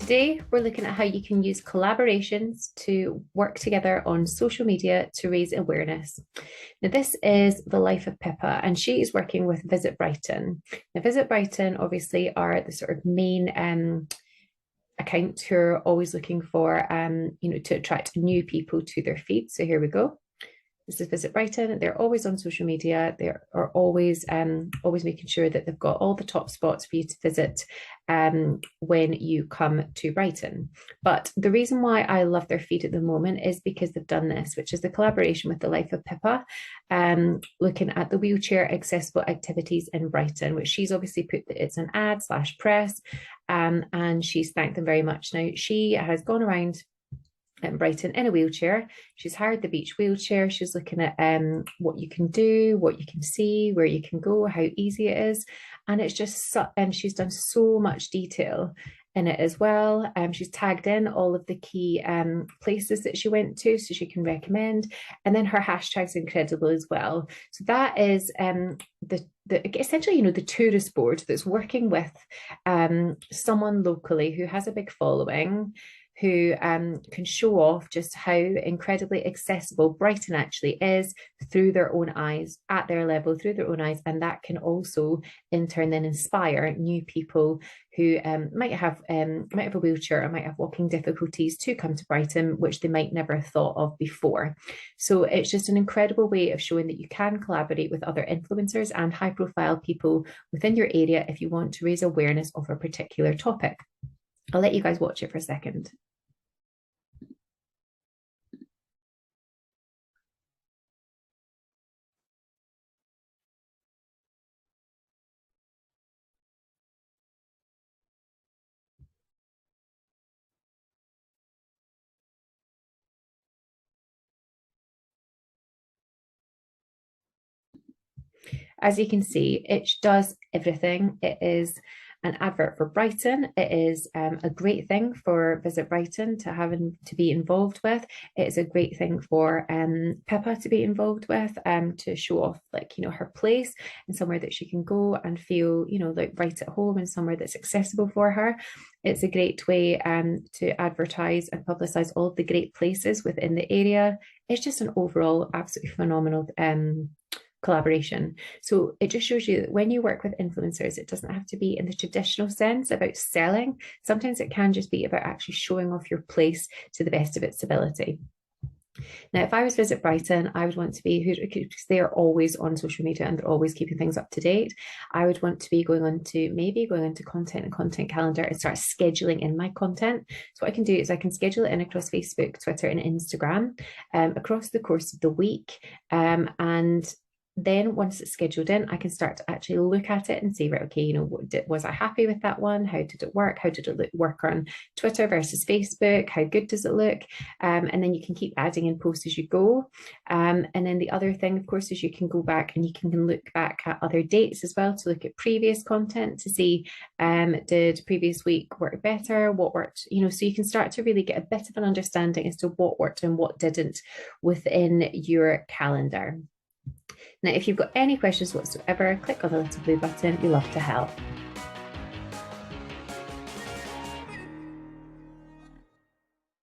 Today, we're looking at how you can use collaborations to work together on social media to raise awareness. Now, this is the life of Pippa, and she is working with Visit Brighton. Now, Visit Brighton obviously are the sort of main account who are always looking for, to attract new people to their feed. So here we go. This is Visit Brighton. They're always on social media. They are always making sure that they've got all the top spots for you to visit when you come to Brighton. But the reason why I love their feed at the moment is because they've done this, which is the collaboration with the Life of Pippa, looking at the wheelchair accessible activities in Brighton, which she's obviously put that it's an ad / press, and she's thanked them very much. Now, she has gone around Brighton in a wheelchair. She's hired the beach wheelchair. She's looking at what you can do, what you can see, where you can go, how easy it is. And it's just and she's done so much detail in it as well. She's tagged in all of the key places that she went to so she can recommend. And then her hashtag's incredible as well. So that is essentially, the tourist board that's working with someone locally who has a big following, who can show off just how incredibly accessible Brighton actually is through their own eyes, at their level, through their own eyes. And that can also, in turn, then inspire new people who might have a wheelchair or might have walking difficulties to come to Brighton, which they might never have thought of before. So it's just an incredible way of showing that you can collaborate with other influencers and high-profile people within your area if you want to raise awareness of a particular topic. I'll let you guys watch it for a second. As you can see, it does everything. It is an advert for Brighton. It is a great thing for Visit Brighton to be involved with. It is a great thing for Pippa to be involved with, to show off her place and somewhere that she can go and feel like right at home, and somewhere that's accessible for her. It's a great way to advertise and publicize all of the great places within the area. It's just an overall absolutely phenomenal collaboration. So it just shows you that when you work with influencers, it doesn't have to be in the traditional sense about selling. Sometimes it can just be about actually showing off your place to the best of its ability. Now, if I was Visit Brighton, I would want to be, because they are always on social media and they're always keeping things up to date. I would want to be going into content and content calendar and start scheduling in my content. So what I can do is I can schedule it in across Facebook, Twitter, and Instagram across the course of the week. And then once it's scheduled in, I can start to actually look at it and say, right, okay, was I happy with that one? How did it work? How did it work on Twitter versus Facebook? How good does it look? And then you can keep adding in posts as you go. And then the other thing, of course, is you can go back and you can look back at other dates as well to look at previous content to see, did previous week work better? What worked? So you can start to really get a bit of an understanding as to what worked and what didn't within your calendar. Now, if you've got any questions whatsoever, click on the little blue button. We love to help.